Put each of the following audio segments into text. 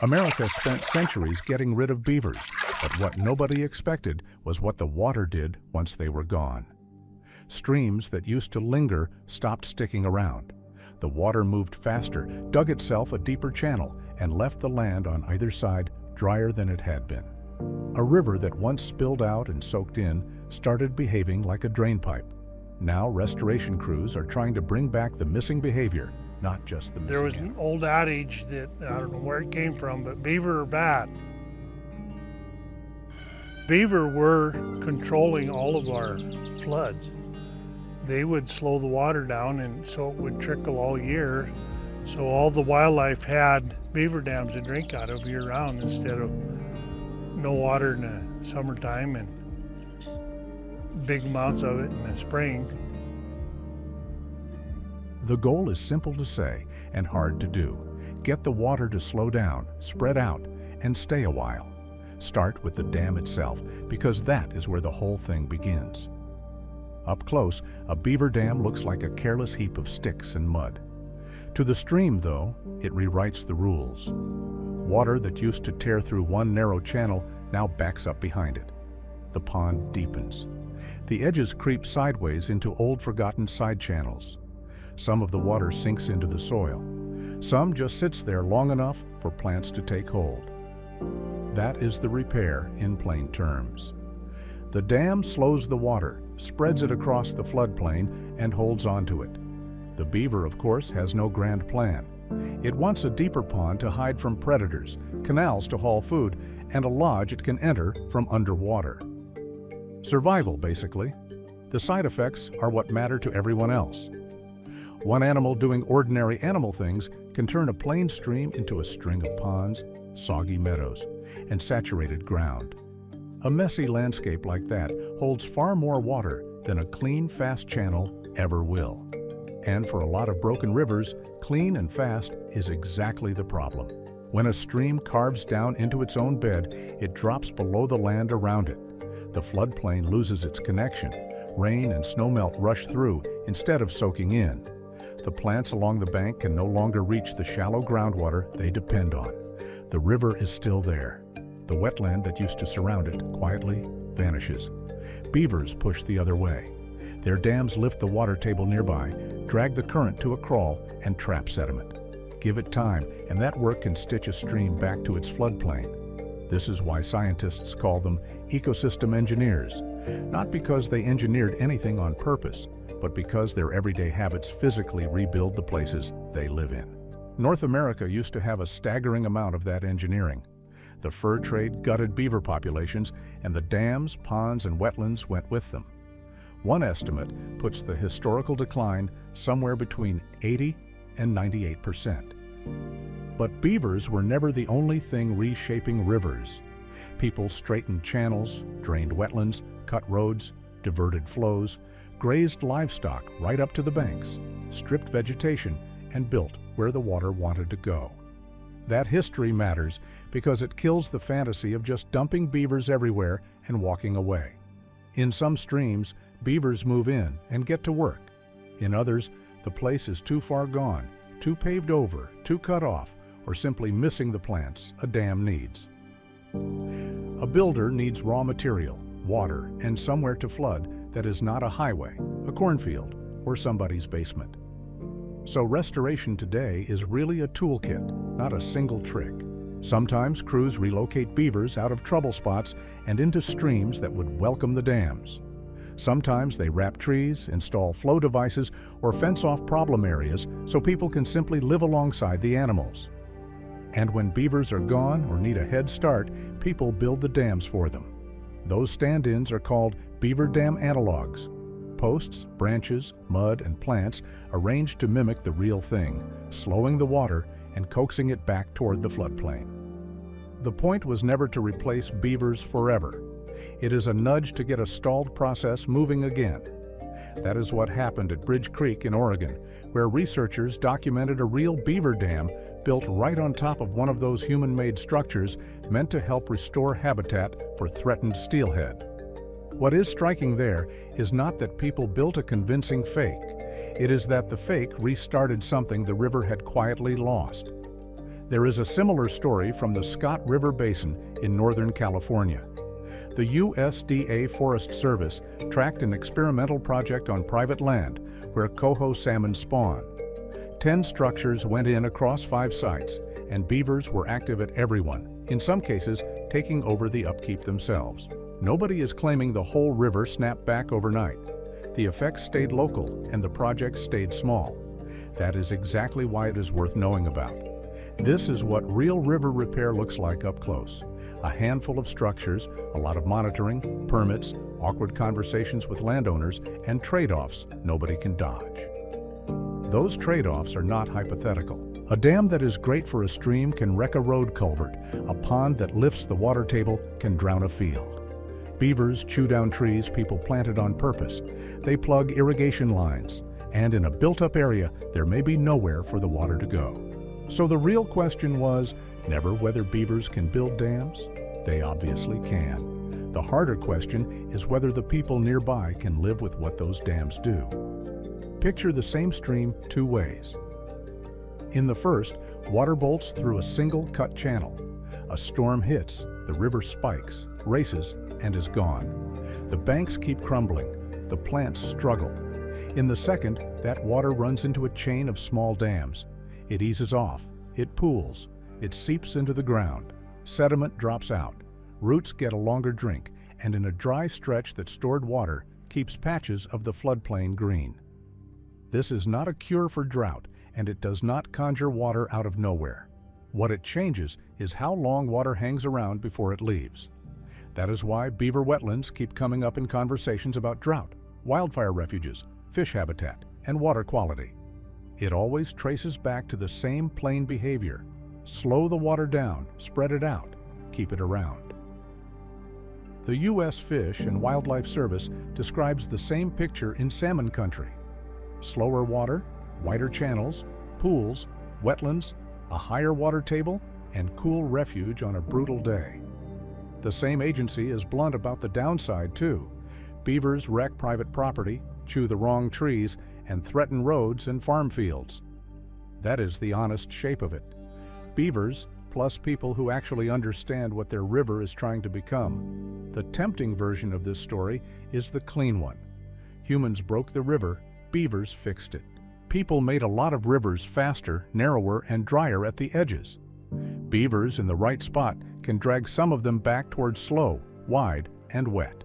America spent centuries getting rid of beavers, but what nobody expected was what the water did once they were gone. Streams that used to linger stopped sticking around. The water moved faster, dug itself a deeper channel, and left the land on either side drier than it had been. A river that once spilled out and soaked in started behaving like a drainpipe. Now restoration crews are trying to bring back the missing behavior, not just the missing. There was an old adage that, I don't know where it came from, but beaver are bad. Beaver were controlling all of our floods. They would slow the water down, and so it would trickle all year. So all the wildlife had beaver dams to drink out of year-round instead of no water in the summertime and big amounts of it in the spring. The goal is simple to say and hard to do. Get the water to slow down, spread out, and stay a while. Start with the dam itself, because that is where the whole thing begins. Up close, a beaver dam looks like a careless heap of sticks and mud. To the stream, though, it rewrites the rules. Water that used to tear through one narrow channel now backs up behind it. The pond deepens. The edges creep sideways into old forgotten side channels. Some of the water sinks into the soil. Some just sits there long enough for plants to take hold. That is the repair in plain terms. The dam slows the water, spreads it across the floodplain, and holds onto it. The beaver, of course, has no grand plan. It wants a deeper pond to hide from predators, canals to haul food, and a lodge it can enter from underwater. Survival, basically. The side effects are what matter to everyone else. One animal doing ordinary animal things can turn a plain stream into a string of ponds, soggy meadows, and saturated ground. A messy landscape like that holds far more water than a clean, fast channel ever will. And for a lot of broken rivers, clean and fast is exactly the problem. When a stream carves down into its own bed, it drops below the land around it. The floodplain loses its connection. Rain and snowmelt rush through instead of soaking in. The plants along the bank can no longer reach the shallow groundwater they depend on. The river is still there. The wetland that used to surround it quietly vanishes. Beavers push the other way. Their dams lift the water table nearby, drag the current to a crawl, and trap sediment. Give it time, and that work can stitch a stream back to its floodplain. This is why scientists call them ecosystem engineers, not because they engineered anything on purpose, but because their everyday habits physically rebuild the places they live in. North America used to have a staggering amount of that engineering. The fur trade gutted beaver populations, and the dams, ponds, and wetlands went with them. One estimate puts the historical decline somewhere between 80 and 98%. But beavers were never the only thing reshaping rivers. People straightened channels, drained wetlands, cut roads, diverted flows, grazed livestock right up to the banks, stripped vegetation, and built where the water wanted to go. That history matters because it kills the fantasy of just dumping beavers everywhere and walking away. In some streams, beavers move in and get to work. In others, the place is too far gone, too paved over, too cut off, or simply missing the plants a dam needs. A builder needs raw material, water, and somewhere to flood that is not a highway, a cornfield, or somebody's basement. So restoration today is really a toolkit, not a single trick. Sometimes crews relocate beavers out of trouble spots and into streams that would welcome the dams. Sometimes they wrap trees, install flow devices, or fence off problem areas so people can simply live alongside the animals. And when beavers are gone or need a head start, people build the dams for them. Those stand-ins are called beaver dam analogues. Posts, branches, mud, and plants arranged to mimic the real thing, slowing the water and coaxing it back toward the floodplain. The point was never to replace beavers forever. It is a nudge to get a stalled process moving again. That is what happened at Bridge Creek in Oregon, where researchers documented a real beaver dam built right on top of one of those human-made structures meant to help restore habitat for threatened steelhead. What is striking there is not that people built a convincing fake. It is that the fake restarted something the river had quietly lost. There is a similar story from the Scott River Basin in Northern California. The USDA Forest Service tracked an experimental project on private land where coho salmon spawn. 10 structures went in across 5 sites, and beavers were active at every one, in some cases taking over the upkeep themselves. Nobody is claiming the whole river snapped back overnight. The effects stayed local and the project stayed small. That is exactly why it is worth knowing about. This is what real river repair looks like up close. A handful of structures, a lot of monitoring, permits, awkward conversations with landowners, and trade-offs nobody can dodge. Those trade-offs are not hypothetical. A dam that is great for a stream can wreck a road culvert. A pond that lifts the water table can drown a field. Beavers chew down trees people planted on purpose. They plug irrigation lines. And in a built-up area, there may be nowhere for the water to go. So the real question was never whether beavers can build dams. They obviously can. The harder question is whether the people nearby can live with what those dams do. Picture the same stream 2 ways. In the first, water bolts through a single cut channel. A storm hits, the river spikes, races, and is gone. The banks keep crumbling. The plants struggle. In the second, that water runs into a chain of small dams. It eases off, it pools, it seeps into the ground. Sediment drops out, roots get a longer drink, and in a dry stretch that stored water keeps patches of the floodplain green. This is not a cure for drought, and it does not conjure water out of nowhere. What it changes is how long water hangs around before it leaves. That is why beaver wetlands keep coming up in conversations about drought, wildfire refuges, fish habitat, and water quality. It always traces back to the same plain behavior. Slow the water down, spread it out, keep it around. The U.S. Fish and Wildlife Service describes the same picture in salmon country. Slower water, wider channels, pools, wetlands, a higher water table, and cool refuge on a brutal day. The same agency is blunt about the downside too. Beavers wreck private property, chew the wrong trees, and threaten roads and farm fields. That is the honest shape of it. Beavers, plus people who actually understand what their river is trying to become. The tempting version of this story is the clean one. Humans broke the river, beavers fixed it. People made a lot of rivers faster, narrower, and drier at the edges. Beavers in the right spot can drag some of them back towards slow, wide, and wet.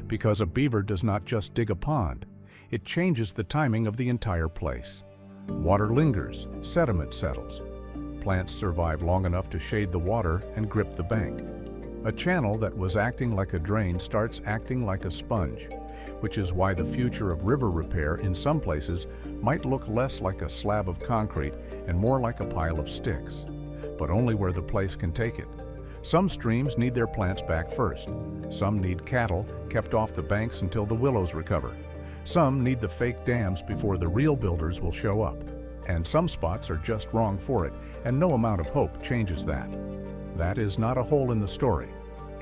Because a beaver does not just dig a pond, it changes the timing of the entire place. Water lingers, sediment settles. Plants survive long enough to shade the water and grip the bank. A channel that was acting like a drain starts acting like a sponge, which is why the future of river repair in some places might look less like a slab of concrete and more like a pile of sticks, but only where the place can take it. Some streams need their plants back first. Some need cattle kept off the banks until the willows recover. Some need the fake dams before the real builders will show up. And some spots are just wrong for it, and no amount of hope changes that. That is not a hole in the story.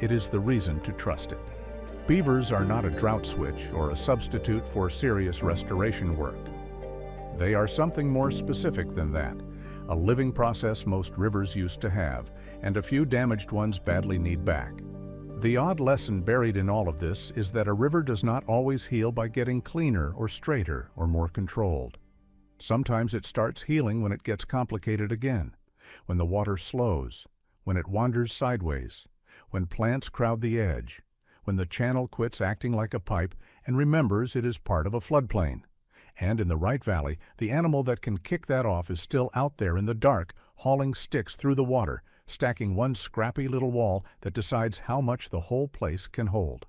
It is the reason to trust it. Beavers are not a drought switch or a substitute for serious restoration work. They are something more specific than that, a living process most rivers used to have, and a few damaged ones badly need back. The odd lesson buried in all of this is that a river does not always heal by getting cleaner or straighter or more controlled. Sometimes it starts healing when it gets complicated again, when the water slows, when it wanders sideways, when plants crowd the edge, when the channel quits acting like a pipe and remembers it is part of a floodplain. And in the right valley, the animal that can kick that off is still out there in the dark, hauling sticks through the water, stacking one scrappy little wall that decides how much the whole place can hold.